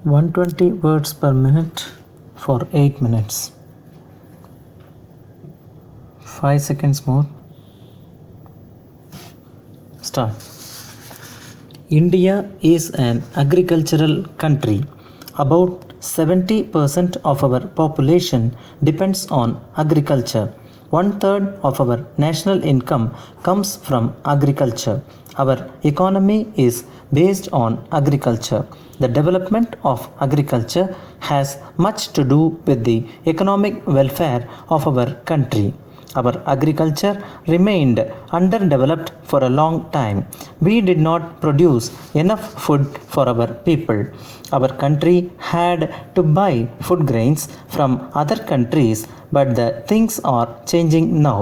120 words per minute for 8 minutes. 5 seconds more. Start. India is an agricultural country. About 70% of our population depends on agriculture. 1/3 of our national income comes from agriculture. Our economy is based on agriculture. The development of agriculture has much to do with the economic welfare of our country. Our agriculture remained underdeveloped for a long time. We did not produce enough food for our people. Our country had to buy food grains from other countries, but the things are changing now.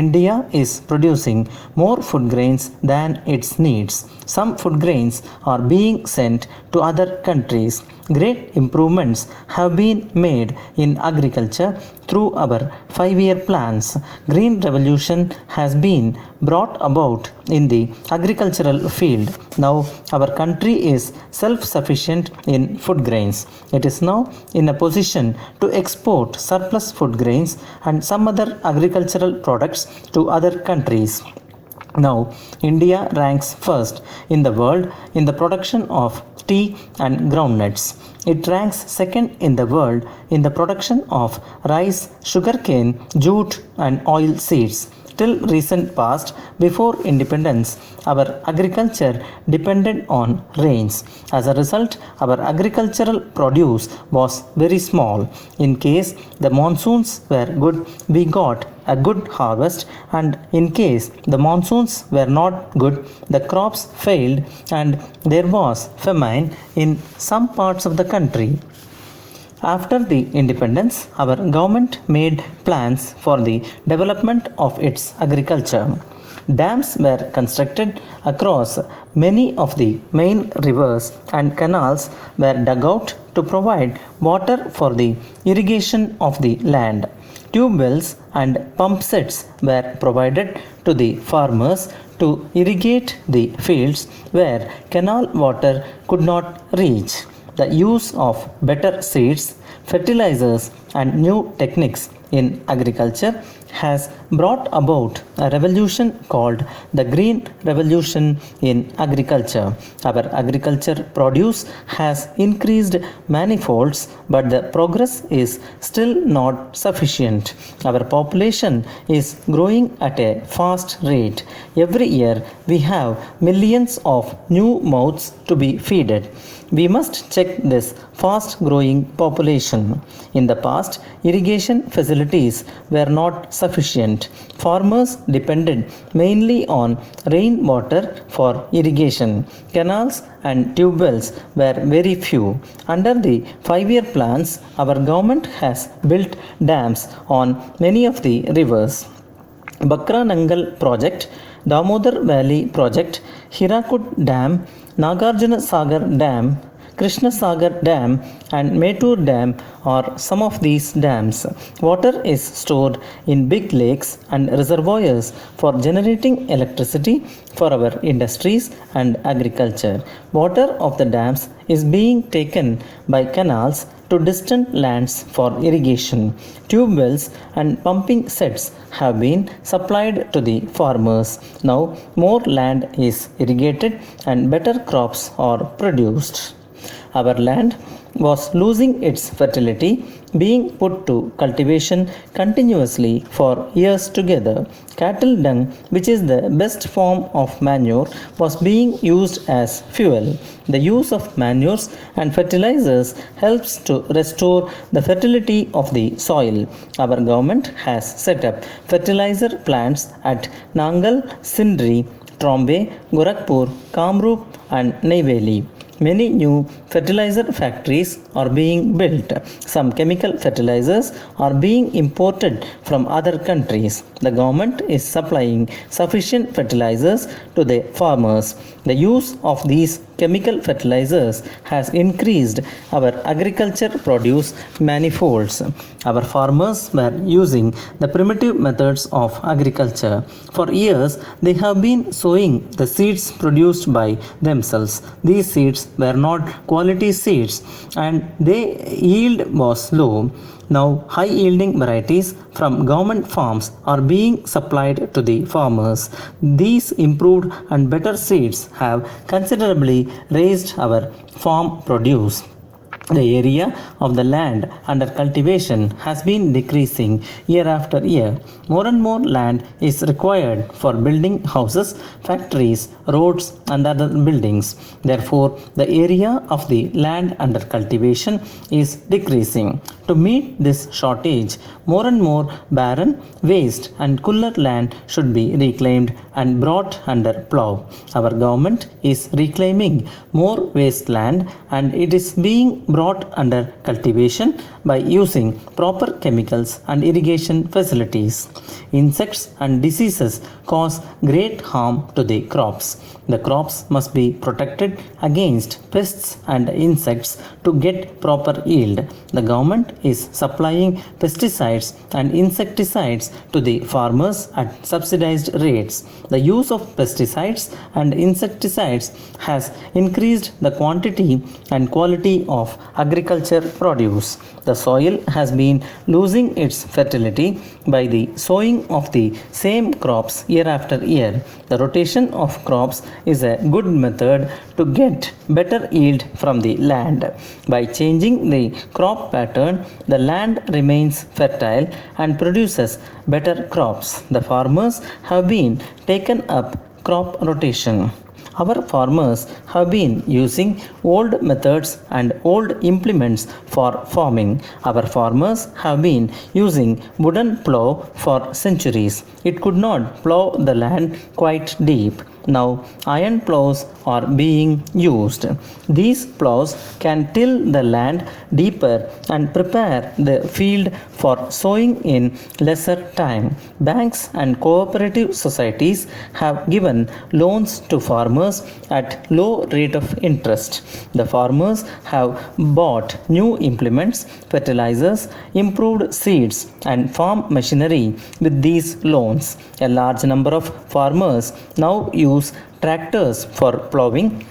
India is producing more food grains than its needs. Some food grains are being sent to other countries. Great improvements have been made in agriculture through our 5-year plans. Green revolution has been brought about in the agricultural field. Now our country is self-sufficient in food grains. It is now in a position to export surplus food grains and some other agricultural products to other countries. Now, India ranks first in the world in the production of tea and groundnuts. It ranks second in the world in the production of rice, sugarcane, jute, and oil seeds. Till recent past, before independence, our agriculture depended on rains. As a result, our agricultural produce was very small. In case the monsoons were good, we got a good harvest, and in case the monsoons were not good, the crops failed and there was famine in some parts of the country. After the independence, our government made plans for the development of its agriculture. Dams were constructed across many of the main rivers and canals were dug out to provide water for the irrigation of the land. Tube wells and pump sets were provided to the farmers to irrigate the fields where canal water could not reach. The use of better seeds, fertilizers, and new techniques in agriculture has brought about a revolution called the Green Revolution in agriculture. Our agriculture produce has increased manifolds, but the progress is still not sufficient. Our population is growing at a fast rate. Every year we have millions of new mouths to be fed. We must check this fast growing population. In the past, irrigation facilities were not sufficient. Farmers depended mainly on rainwater for irrigation. Canals and tube wells were very few. Under the 5-year plans, our government has built dams on many of the rivers. Bakra Nangal project, Damodar Valley project, Hirakud Dam, Nagarjuna Sagar Dam, Krishna Sagar Dam and Mettur Dam are some of these dams. Water is stored in big lakes and reservoirs for generating electricity for our industries and agriculture. Water of the dams is being taken by canals to distant lands for irrigation. Tube wells and pumping sets have been supplied to the farmers. Now more land is irrigated and better crops are produced. Our land was losing its fertility, being put to cultivation continuously for years together. Cattle dung, which is the best form of manure, was being used as fuel. The use of manures and fertilizers helps to restore the fertility of the soil. Our government has set up fertilizer plants at Nangal, Sindri, Trombe, Gorakhpur, Kamrup and Neyveli. Many new fertilizer factories are being built. Some chemical fertilizers are being imported from other countries. The government is supplying sufficient fertilizers to the farmers. The use of these chemical fertilizers has increased our agriculture produce manifolds. Our farmers were using the primitive methods of agriculture. For years, they have been sowing the seeds produced by themselves. These seeds were not quality seeds and their yield was low. Now high yielding varieties from government farms are being supplied to the farmers. These improved and better seeds have considerably raised our farm produce. The area of the land under cultivation has been decreasing year after year. More and more land is required for building houses, factories, roads, and other buildings. Therefore, the area of the land under cultivation is decreasing. To meet this shortage, more and more barren, waste, and cooler land should be reclaimed and brought under plough. Our government is reclaiming more wasteland and it is being brought under cultivation by using proper chemicals and irrigation facilities. Insects and diseases cause great harm to the crops. The crops must be protected against pests and insects to get proper yield. The government is supplying pesticides and insecticides to the farmers at subsidized rates. The use of pesticides and insecticides has increased the quantity and quality of agriculture produce. The soil has been losing its fertility by the sowing of the same crops year after year. The rotation of crops is a good method to get better yield from the land. By changing the crop pattern, the land remains fertile and produces better crops. The farmers have been taken up crop rotation. Our farmers have been using old methods and old implements for farming. Our farmers have been using wooden plough for centuries. It could not plough the land quite deep. Now iron ploughs are being used. These ploughs can till the land deeper and prepare the field for sowing in lesser time. Banks and cooperative societies have given loans to farmers at low rate of interest. The farmers have bought new implements, fertilizers, improved seeds and farm machinery with these loans. A large number of farmers now use tractors for plowing,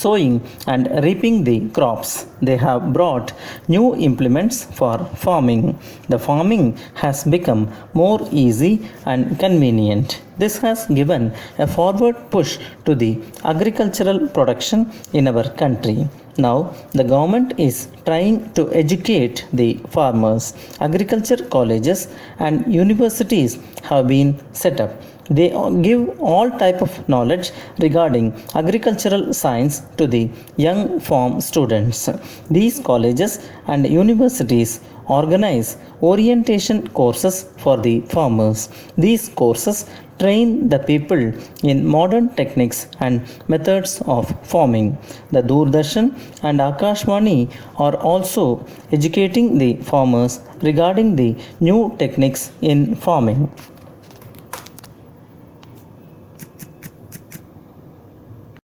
sowing and reaping the crops. They have brought new implements for farming. The farming has become more easy and convenient. This has given a forward push to the agricultural production in our country. Now the government is trying to educate the farmers. Agriculture colleges and universities have been set up. They give all type of knowledge regarding agricultural science to the young farm students. These colleges and universities organize orientation courses for the farmers. These courses train the people in modern techniques and methods of farming. The Doordarshan and Akashvani are also educating the farmers regarding the new techniques in farming.